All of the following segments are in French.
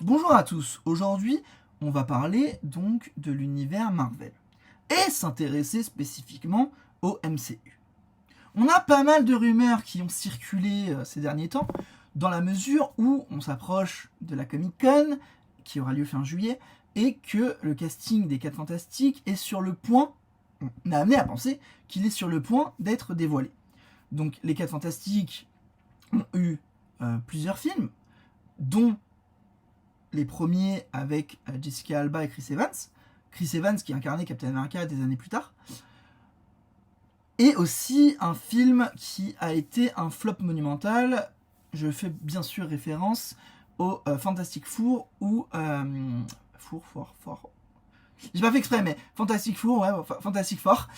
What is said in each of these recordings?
Bonjour à tous, aujourd'hui on va parler donc de l'univers Marvel et s'intéresser spécifiquement au MCU. On a pas mal de rumeurs qui ont circulé ces derniers temps dans la mesure où on s'approche de la Comic Con qui aura lieu fin juillet et que le casting des 4 Fantastiques est sur le point, on a amené à penser qu'il est sur le point d'être dévoilé. Donc les 4 Fantastiques ont eu plusieurs films, dont les premiers avec Jessica Alba et Chris Evans. Chris Evans qui incarnait Captain America des années plus tard. Et aussi un film qui a été un flop monumental. Je fais bien sûr référence au Fantastic Four ou... Four. J'ai pas fait exprès, mais Fantastic Four, ouais, Fantastic Four,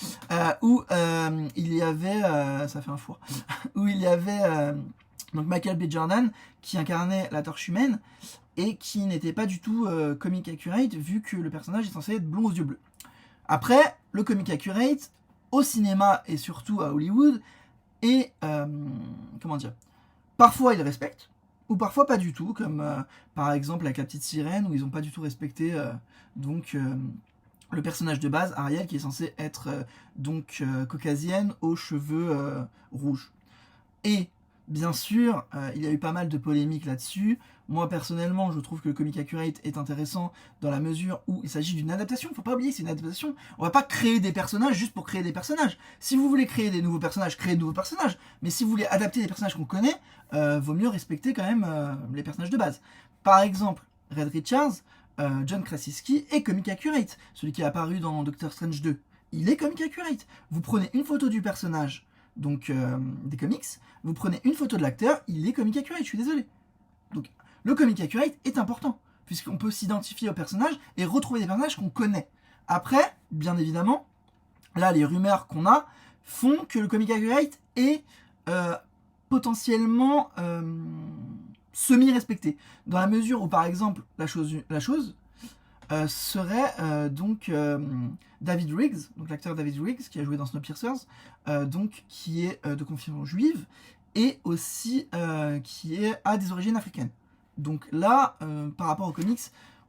où il y avait... ça fait un four. Où il y avait... donc Michael B. Jordan qui incarnait la Torche Humaine et qui n'était pas du tout comic accurate vu que le personnage est censé être blond aux yeux bleus. Après, le comic accurate au cinéma et surtout à Hollywood et comment dire, parfois ils respectent ou parfois pas du tout, comme par exemple avec la petite sirène où ils n'ont pas du tout respecté le personnage de base, Ariel, qui est censé être caucasienne aux cheveux rouges. Et bien sûr, il y a eu pas mal de polémiques là-dessus. Moi, personnellement, je trouve que le comic accurate est intéressant dans la mesure où il s'agit d'une adaptation. Faut pas oublier, c'est une adaptation. On va pas créer des personnages juste pour créer des personnages. Si vous voulez créer des nouveaux personnages, créez de nouveaux personnages. Mais si vous voulez adapter des personnages qu'on connaît, vaut mieux respecter quand même les personnages de base. Par exemple, Reed Richards, John Krasinski est comic accurate. Celui qui est apparu dans Doctor Strange 2, il est comic accurate. Vous prenez une photo du personnage, donc des comics, vous prenez une photo de l'acteur, il est comic accurate, je suis désolé. Donc le comic accurate est important, puisqu'on peut s'identifier au personnage et retrouver des personnages qu'on connaît. Après, bien évidemment, là les rumeurs qu'on a font que le comic accurate est potentiellement semi-respecté, dans la mesure où par exemple la chose serait David Riggs, donc l'acteur David Riggs qui a joué dans Snowpiercer, qui est de confession juive et aussi qui a des origines africaines. Donc là, par rapport aux comics,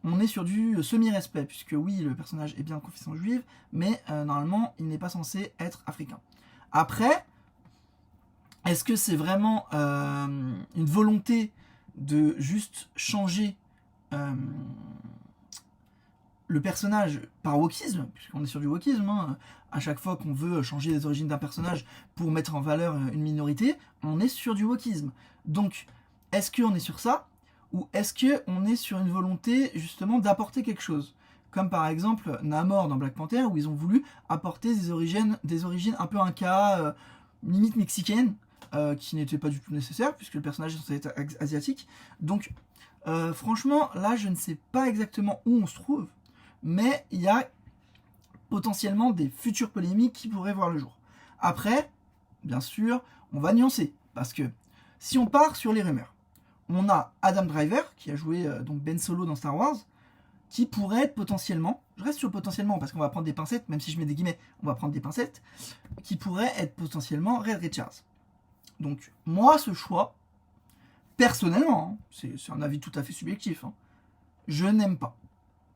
on est sur du semi-respect, puisque oui, le personnage est bien de confession juive, mais normalement, il n'est pas censé être africain. Après, est-ce que c'est vraiment une volonté de juste changer le personnage par wokisme, puisqu'on est sur du wokisme, hein, à chaque fois qu'on veut changer les origines d'un personnage pour mettre en valeur une minorité, on est sur du wokisme. Donc, est-ce qu'on est sur ça, ou est-ce qu'on est sur une volonté justement d'apporter quelque chose, comme par exemple Namor dans Black Panther, où ils ont voulu apporter des origines un peu inca, limite mexicaines, qui n'étaient pas du tout nécessaires, puisque le personnage est censé être asiatique. Donc, franchement, là, je ne sais pas exactement où on se trouve, mais il y a potentiellement des futures polémiques qui pourraient voir le jour. Après, bien sûr, on va nuancer, parce que si on part sur les rumeurs, on a Adam Driver, qui a joué donc Ben Solo dans Star Wars, qui pourrait être potentiellement, je reste sur potentiellement parce qu'on va prendre des pincettes, même si je mets des guillemets, on va prendre des pincettes, qui pourrait être potentiellement Reed Richards. Donc moi, ce choix, personnellement, c'est un avis tout à fait subjectif, je n'aime pas.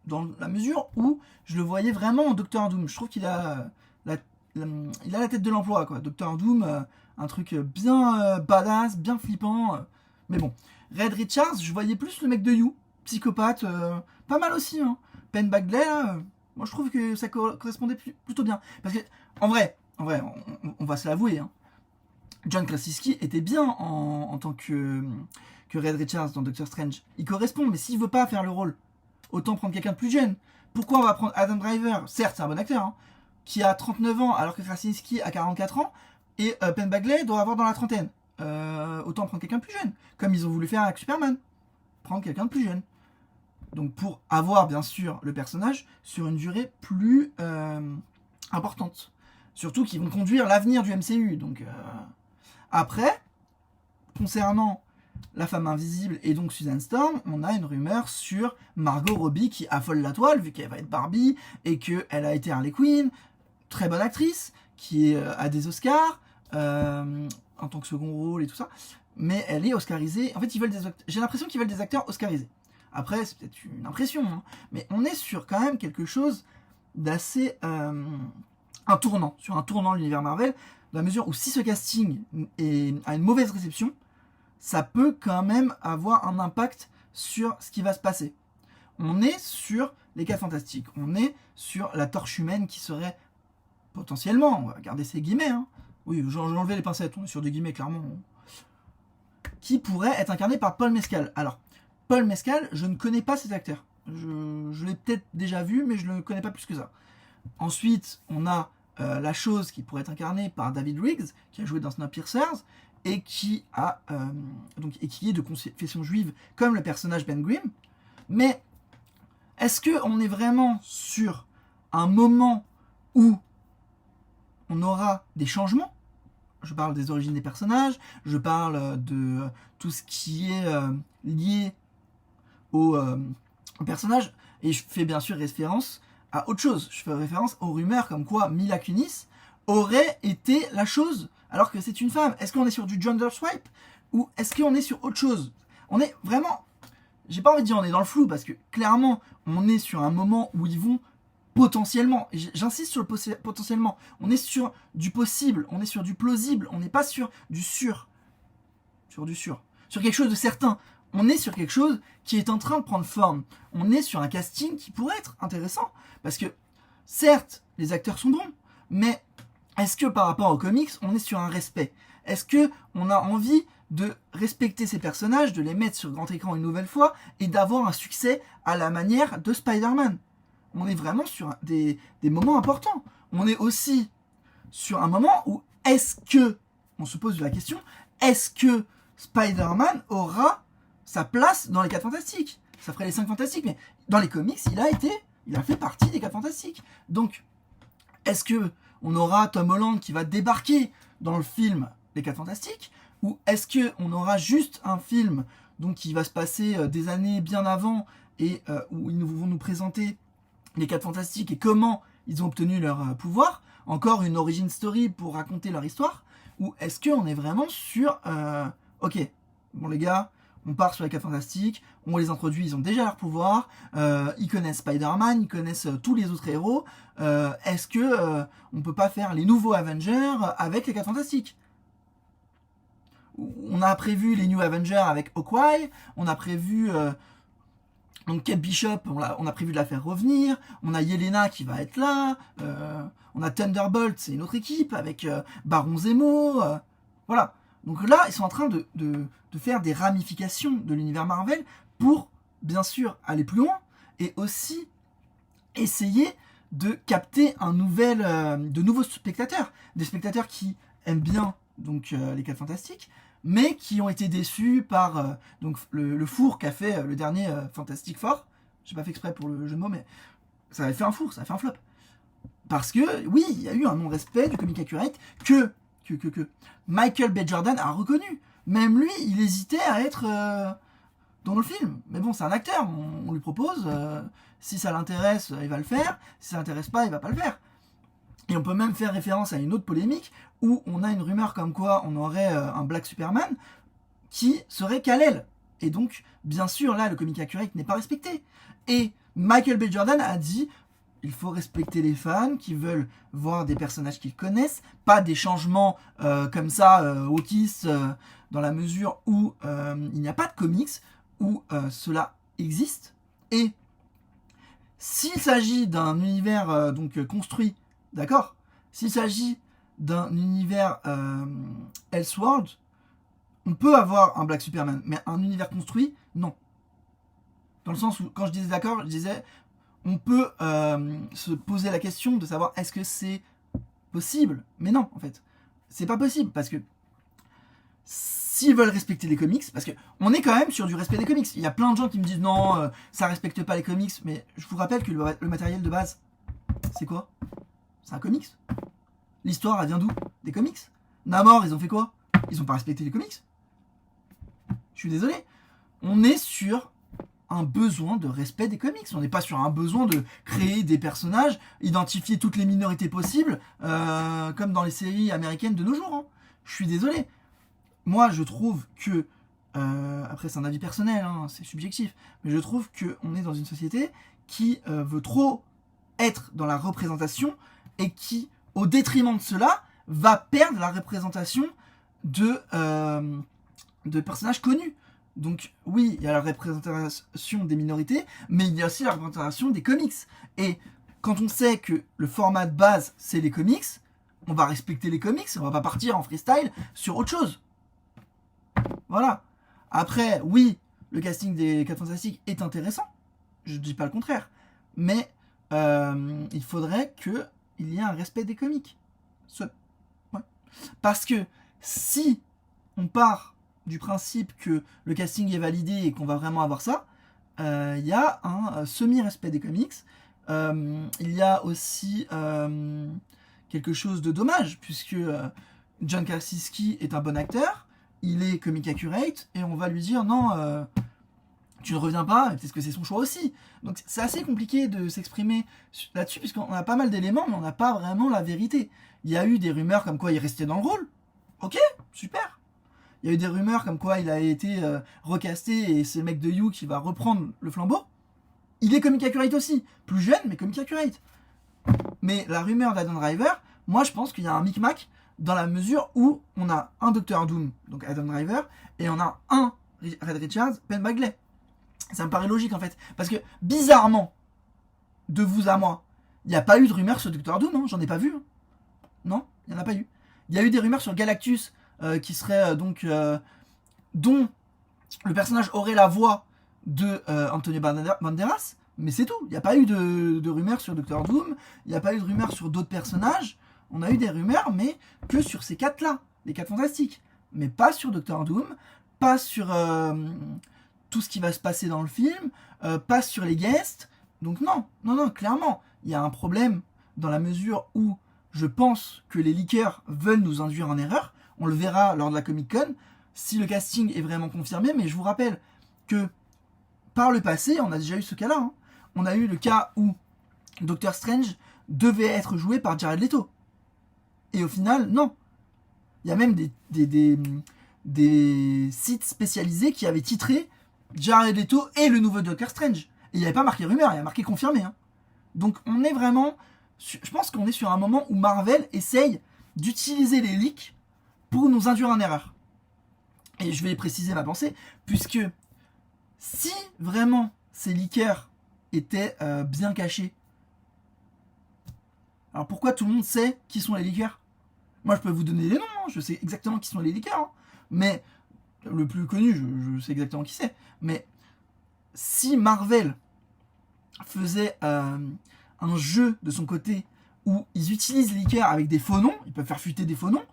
Dans la mesure où je le voyais vraiment en Doctor Doom. Je trouve qu'il a il a la tête de l'emploi, quoi. Doctor Doom, un truc bien badass, bien flippant. Mais bon, Reed Richards, je voyais plus le mec de You, psychopathe, pas mal aussi. Penn Badgley, moi je trouve que ça correspondait plutôt bien. Parce que, en vrai, on va se l'avouer, John Krasinski était bien en tant que Reed Richards dans Doctor Strange. Il correspond, mais s'il veut pas faire le rôle, autant prendre quelqu'un de plus jeune. Pourquoi on va prendre Adam Driver, certes c'est un bon acteur, qui a 39 ans alors que Krasinski a 44 ans, et Penn Badgley doit avoir dans la trentaine. Autant prendre quelqu'un de plus jeune, comme ils ont voulu faire avec Superman. Prendre quelqu'un de plus jeune. Donc pour avoir bien sûr le personnage sur une durée plus importante. Surtout qu'ils vont conduire l'avenir du MCU. Donc après, concernant La Femme Invisible et donc Susan Storm, on a une rumeur sur Margot Robbie qui affole la toile vu qu'elle va être Barbie et qu'elle a été Harley Quinn, très bonne actrice, qui a des Oscars en tant que second rôle et tout ça, mais elle est oscarisée. En fait, j'ai l'impression qu'ils veulent des acteurs oscarisés. Après, c'est peut-être une impression, hein, mais on est sur quand même quelque chose d'assez... un tournant de l'univers Marvel, dans la mesure où si ce casting a une mauvaise réception, ça peut quand même avoir un impact sur ce qui va se passer. On est sur les 4 Fantastiques, on est sur la Torche Humaine qui serait potentiellement, on va garder ces guillemets, hein, oui, j'ai enlevé les pincettes, on est sur des guillemets clairement, qui pourrait être incarné par Paul Mescal. Alors, Paul Mescal, je ne connais pas cet acteur. Je l'ai peut-être déjà vu, mais je ne le connais pas plus que ça. Ensuite, on a la Chose qui pourrait être incarnée par David Riggs, qui a joué dans Snowpiercer, et qui est de confession juive, comme le personnage Ben Grimm. Mais est-ce qu'on est vraiment sur un moment où on aura des changements? Je parle des origines des personnages, je parle de tout ce qui est lié au personnage, et je fais bien sûr référence à autre chose. Je fais référence aux rumeurs comme quoi Mila Kunis aurait été la Chose, alors que c'est une femme. Est-ce qu'on est sur du gender swipe, ou est-ce qu'on est sur autre chose? On est vraiment... J'ai pas envie de dire on est dans le flou, parce que clairement, on est sur un moment où ils vont potentiellement, j'insiste sur le potentiellement, on est sur du possible, on est sur du plausible, on n'est pas sur du sûr. Sur quelque chose de certain. On est sur quelque chose qui est en train de prendre forme. On est sur un casting qui pourrait être intéressant, parce que certes, les acteurs sont bons, mais est-ce que par rapport aux comics, on est sur un respect? Est-ce que on a envie de respecter ces personnages, de les mettre sur grand écran une nouvelle fois, et d'avoir un succès à la manière de Spider-Man? On est vraiment sur des moments importants. On est aussi sur un moment où on se pose la question, est-ce que Spider-Man aura sa place dans les 4 Fantastiques? Ça ferait les 5 Fantastiques, mais dans les comics, il a fait partie des 4 Fantastiques. Donc, est-ce que on aura Tom Holland qui va débarquer dans le film Les 4 Fantastiques, ou est-ce que on aura juste un film donc qui va se passer des années bien avant, et où ils vont nous présenter les 4 Fantastiques et comment ils ont obtenu leur pouvoir, encore une origin story pour raconter leur histoire, ou est-ce qu'on est vraiment sur ok, bon les gars, on part sur les 4 Fantastiques, on les introduit, ils ont déjà leur pouvoir, ils connaissent Spider-Man, ils connaissent tous les autres héros, est-ce que on peut pas faire les nouveaux Avengers avec les 4 Fantastiques? On a prévu les New Avengers avec Hawkeye, on a prévu donc Kate Bishop, on a prévu de la faire revenir, on a Yelena qui va être là, on a Thunderbolt, c'est une autre équipe avec Baron Zemo, voilà. Donc là, ils sont en train de faire des ramifications de l'univers Marvel pour, bien sûr, aller plus loin, et aussi essayer de capter de nouveaux spectateurs, des spectateurs qui aiment bien donc les 4 Fantastiques, mais qui ont été déçus par donc le four qu'a fait le dernier Fantastic Four. J'ai pas fait exprès pour le jeu de mots, mais ça avait fait un four, ça a fait un flop. Parce que, oui, il y a eu un non-respect du comic accurate que Michael B. Jordan a reconnu. Même lui, il hésitait à être dans le film. Mais bon, c'est un acteur, on lui propose, si ça l'intéresse, il va le faire, si ça l'intéresse pas, il va pas le faire. Et on peut même faire référence à une autre polémique où on a une rumeur comme quoi on aurait un Black Superman qui serait Kal-El. Et donc, bien sûr, là, le comic accurate n'est pas respecté. Et Michael B. Jordan a dit il faut respecter les fans qui veulent voir des personnages qu'ils connaissent, pas des changements comme ça, wokistes, dans la mesure où il n'y a pas de comics où cela existe. Et s'il s'agit d'un univers donc construit, d'accord, s'il s'agit d'un univers Elseworld, on peut avoir un Black Superman, mais un univers construit, non. Dans le sens où, quand je disais d'accord, je disais, on peut se poser la question de savoir est-ce que c'est possible, mais non, en fait. C'est pas possible, parce que s'ils veulent respecter les comics, parce qu'on est quand même sur du respect des comics. Il y a plein de gens qui me disent non, ça respecte pas les comics, mais je vous rappelle que le matériel de base, c'est quoi? C'est un comics. L'histoire, elle vient d'où? Des comics. Namor, ils ont fait quoi? Ils ont pas respecté les comics. Je suis désolé. On est sur un besoin de respect des comics. On n'est pas sur un besoin de créer des personnages, identifier toutes les minorités possibles, comme dans les séries américaines de nos jours. Hein. Je suis désolé. Moi, je trouve que après c'est un avis personnel, hein, c'est subjectif, mais je trouve qu'on est dans une société qui veut trop être dans la représentation et qui, au détriment de cela, va perdre la représentation de personnages connus. Donc oui, il y a la représentation des minorités, mais il y a aussi la représentation des comics. Et quand on sait que le format de base, c'est les comics, on va respecter les comics, on va pas partir en freestyle sur autre chose. Voilà. Après, oui, le casting des 4 Fantastiques est intéressant, je ne dis pas le contraire, mais il faudrait qu'il y ait un respect des comics. Ouais. Parce que si on part du principe que le casting est validé et qu'on va vraiment avoir ça, il y a un semi-respect des comics. Il y a aussi quelque chose de dommage, puisque John Krasinski est un bon acteur, il est comic accurate, et on va lui dire non, tu ne reviens pas, peut-être que c'est son choix aussi. Donc c'est assez compliqué de s'exprimer là-dessus, puisqu'on a pas mal d'éléments, mais on n'a pas vraiment la vérité. Il y a eu des rumeurs comme quoi il restait dans le rôle. Ok, super. Il y a eu des rumeurs comme quoi il a été recasté et c'est le mec de You qui va reprendre le flambeau. Il est comic accurate aussi. Plus jeune, mais comic accurate. Mais la rumeur d'Adam Driver, moi je pense qu'il y a un micmac dans la mesure où on a un Docteur Doom, donc Adam Driver, et on a un Red Richards, Ben Bagley. Ça me paraît logique en fait. Parce que bizarrement, de vous à moi, il n'y a pas eu de rumeur sur Docteur Doom, hein, j'en ai pas vu. Hein. Non, il n'y en a pas eu. Il y a eu des rumeurs sur Galactus, qui serait dont le personnage aurait la voix de Antonio Banderas, mais c'est tout. Il n'y a pas eu de rumeurs sur Doctor Doom, il n'y a pas eu de rumeurs sur d'autres personnages. On a eu des rumeurs, mais que sur ces 4-là, les 4 Fantastiques. Mais pas sur Doctor Doom, pas sur tout ce qui va se passer dans le film, pas sur les guests. Donc non, clairement, il y a un problème dans la mesure où je pense que les leakers veulent nous induire en erreur. On le verra lors de la Comic-Con, si le casting est vraiment confirmé, mais je vous rappelle que par le passé, on a déjà eu ce cas-là. Hein. On a eu le cas où Doctor Strange devait être joué par Jared Leto. Et au final, non. Il y a même des sites spécialisés qui avaient titré Jared Leto et le nouveau Doctor Strange. Et il n'y avait pas marqué rumeur, il y a marqué confirmé. Hein. Donc on est vraiment... Je pense qu'on est sur un moment où Marvel essaye d'utiliser les leaks pour nous induire en erreur. Et je vais préciser ma pensée, puisque si vraiment ces leakers étaient bien cachés, alors pourquoi tout le monde sait qui sont les leakers ? Moi je peux vous donner les noms, hein, je sais exactement qui sont les leakers, hein, mais le plus connu, je sais exactement qui c'est. Mais si Marvel faisait un jeu de son côté où ils utilisent les leakers avec des faux noms, ils peuvent faire fuiter des faux noms,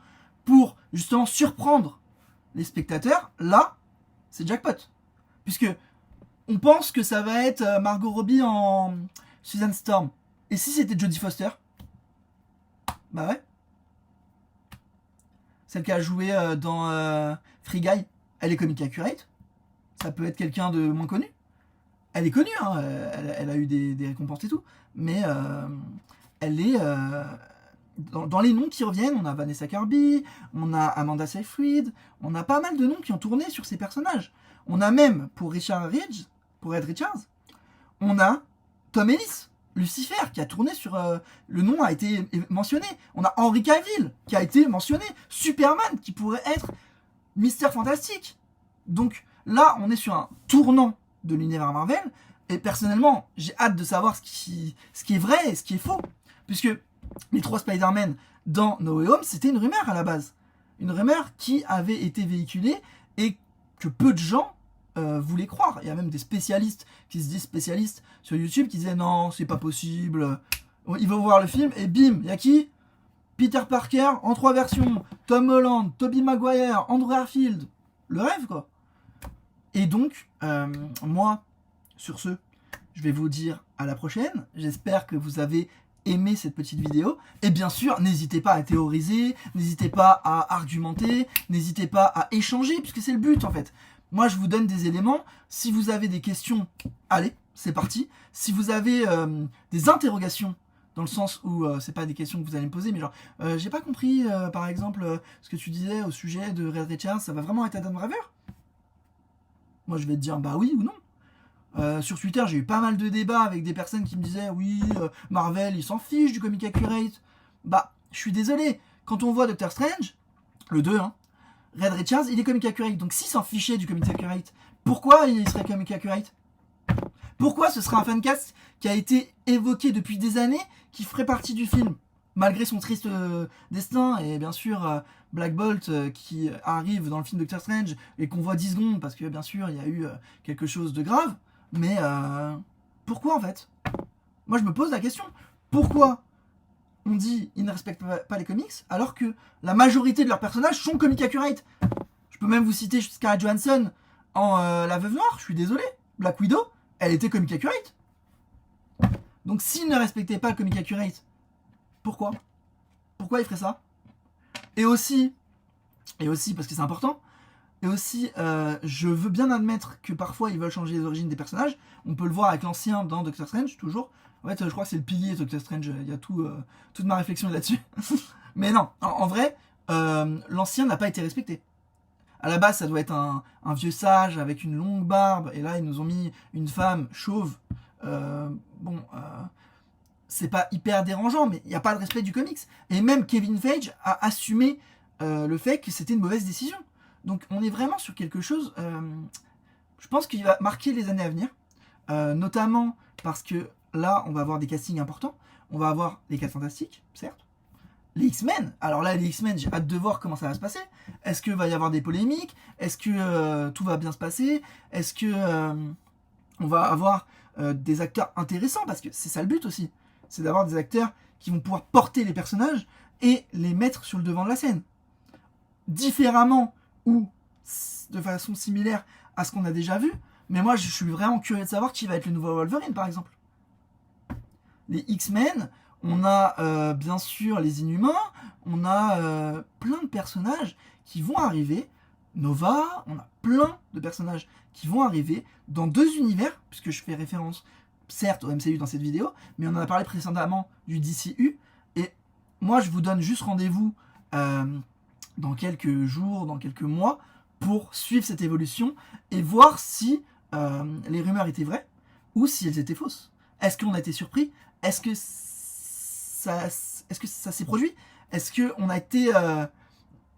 pour justement surprendre les spectateurs, là, c'est jackpot. Puisque on pense que ça va être Margot Robbie en Susan Storm. Et si c'était Jodie Foster ? Bah ouais. Celle qui a joué dans Free Guy, elle est comic accurate. Ça peut être quelqu'un de moins connu. Elle est connue, hein, elle a eu des récompenses et tout. Mais elle est... Dans les noms qui reviennent, on a Vanessa Kirby, on a Amanda Seyfried, on a pas mal de noms qui ont tourné sur ces personnages. On a même, pour Red Richards, on a Tom Ellis, Lucifer, qui a tourné sur... le nom a été mentionné. On a Henry Cavill, qui a été mentionné. Superman, qui pourrait être Mister Fantastique. Donc là, on est sur un tournant de l'univers Marvel. Et personnellement, j'ai hâte de savoir ce qui est vrai et ce qui est faux. Puisque les 3 Spider-Man dans No Way Home, c'était une rumeur à la base. Une rumeur qui avait été véhiculée et que peu de gens voulaient croire. Il y a même des spécialistes qui se disent spécialistes sur YouTube qui disaient non, c'est pas possible. Ils vont voir le film et bim, il y a qui ? Peter Parker en 3 versions. Tom Holland, Tobey Maguire, Andrew Garfield. Le rêve quoi. Et donc, moi, sur ce, je vais vous dire à la prochaine. J'espère que vous avez aimé cette petite vidéo. Et bien sûr, n'hésitez pas à théoriser, n'hésitez pas à argumenter, n'hésitez pas à échanger, puisque c'est le but en fait. Moi, je vous donne des éléments. Si vous avez des questions, allez, c'est parti. Si vous avez des interrogations, dans le sens où c'est pas des questions que vous allez me poser, mais genre, j'ai pas compris, par exemple, ce que tu disais au sujet de Red Richards, ça va vraiment être Adam Driver ? Moi, je vais te dire bah oui ou non. Sur Twitter, j'ai eu pas mal de débats avec des personnes qui me disaient oui, Marvel, ils s'en fichent du comic accurate. Bah, je suis désolé. Quand on voit Doctor Strange, le 2, hein, Red Richards, il est comic accurate. Donc s'il s'en fichait du comic accurate, pourquoi il serait comic accurate? Pourquoi ce serait un fancast qui a été évoqué depuis des années, qui ferait partie du film, malgré son triste destin, et bien sûr Black Bolt qui arrive dans le film Doctor Strange et qu'on voit 10 secondes parce que bien sûr il y a eu quelque chose de grave, mais pourquoi en fait? Moi je me pose la question, pourquoi on dit ils ne respectent pas les comics alors que la majorité de leurs personnages sont comic accurate? Je peux même vous citer Scarlett Johansson en La Veuve Noire, je suis désolé, Black Widow, elle était comic accurate. Donc s'ils ne respectaient pas le comic accurate, pourquoi? Pourquoi ils feraient ça? Et aussi, parce que c'est important, et aussi, je veux bien admettre que parfois ils veulent changer les origines des personnages. On peut le voir avec l'ancien dans Doctor Strange, toujours. En fait, je crois que c'est le pilier Doctor Strange, il y a toute ma réflexion là-dessus. Mais non, en vrai, l'ancien n'a pas été respecté. À la base, ça doit être un vieux sage avec une longue barbe, et là, ils nous ont mis une femme chauve. C'est pas hyper dérangeant, mais il n'y a pas de respect du comics. Et même Kevin Feige a assumé le fait que c'était une mauvaise décision. Donc on est vraiment sur quelque chose, je pense qu'il va marquer les années à venir, notamment parce que là, on va avoir des castings importants. On va avoir les 4 Fantastiques, certes. Les X-Men. Alors là, les X-Men, j'ai hâte de voir comment ça va se passer. Est-ce qu'il va y avoir des polémiques? Est-ce que tout va bien se passer? Est-ce que on va avoir des acteurs intéressants? Parce que c'est ça le but aussi. C'est d'avoir des acteurs qui vont pouvoir porter les personnages et les mettre sur le devant de la scène. Différemment ou de façon similaire à ce qu'on a déjà vu. Mais moi, je suis vraiment curieux de savoir qui va être le nouveau Wolverine, par exemple. Les X-Men, on a bien sûr les Inhumains, on a plein de personnages qui vont arriver. Nova, on a plein de personnages qui vont arriver dans 2 univers, puisque je fais référence certes au MCU dans cette vidéo, mais on en a parlé précédemment du DCU. Et moi, je vous donne juste rendez-vous dans quelques jours, dans quelques mois, pour suivre cette évolution et voir si les rumeurs étaient vraies ou si elles étaient fausses. Est-ce qu'on a été surpris? Est-ce que ça s'est produit? Est-ce qu'on a été...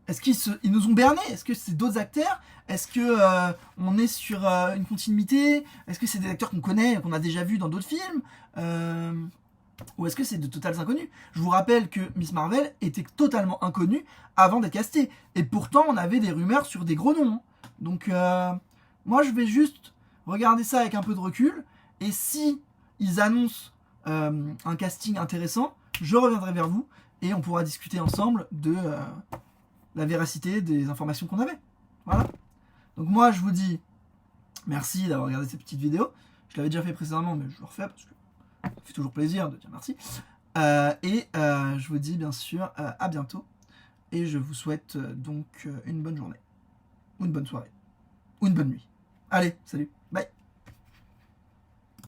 est-ce qu'ils nous ont bernés? Est-ce que c'est d'autres acteurs? Est-ce que on est sur une continuité? Est-ce que c'est des acteurs qu'on connaît, qu'on a déjà vus dans d'autres films? Ou est-ce que c'est de totales inconnus? Je vous rappelle que Miss Marvel était totalement inconnue avant d'être castée. Et pourtant, on avait des rumeurs sur des gros noms. Donc, moi, je vais juste regarder ça avec un peu de recul. Et si ils annoncent un casting intéressant, je reviendrai vers vous et on pourra discuter ensemble de la véracité des informations qu'on avait. Voilà. Donc moi, je vous dis merci d'avoir regardé cette petite vidéo. Je l'avais déjà fait précédemment, mais je le refais parce que ça fait toujours plaisir de dire merci. Je vous dis bien sûr à bientôt. Et je vous souhaite donc une bonne journée, ou une bonne soirée, ou une bonne nuit. Allez, salut, bye.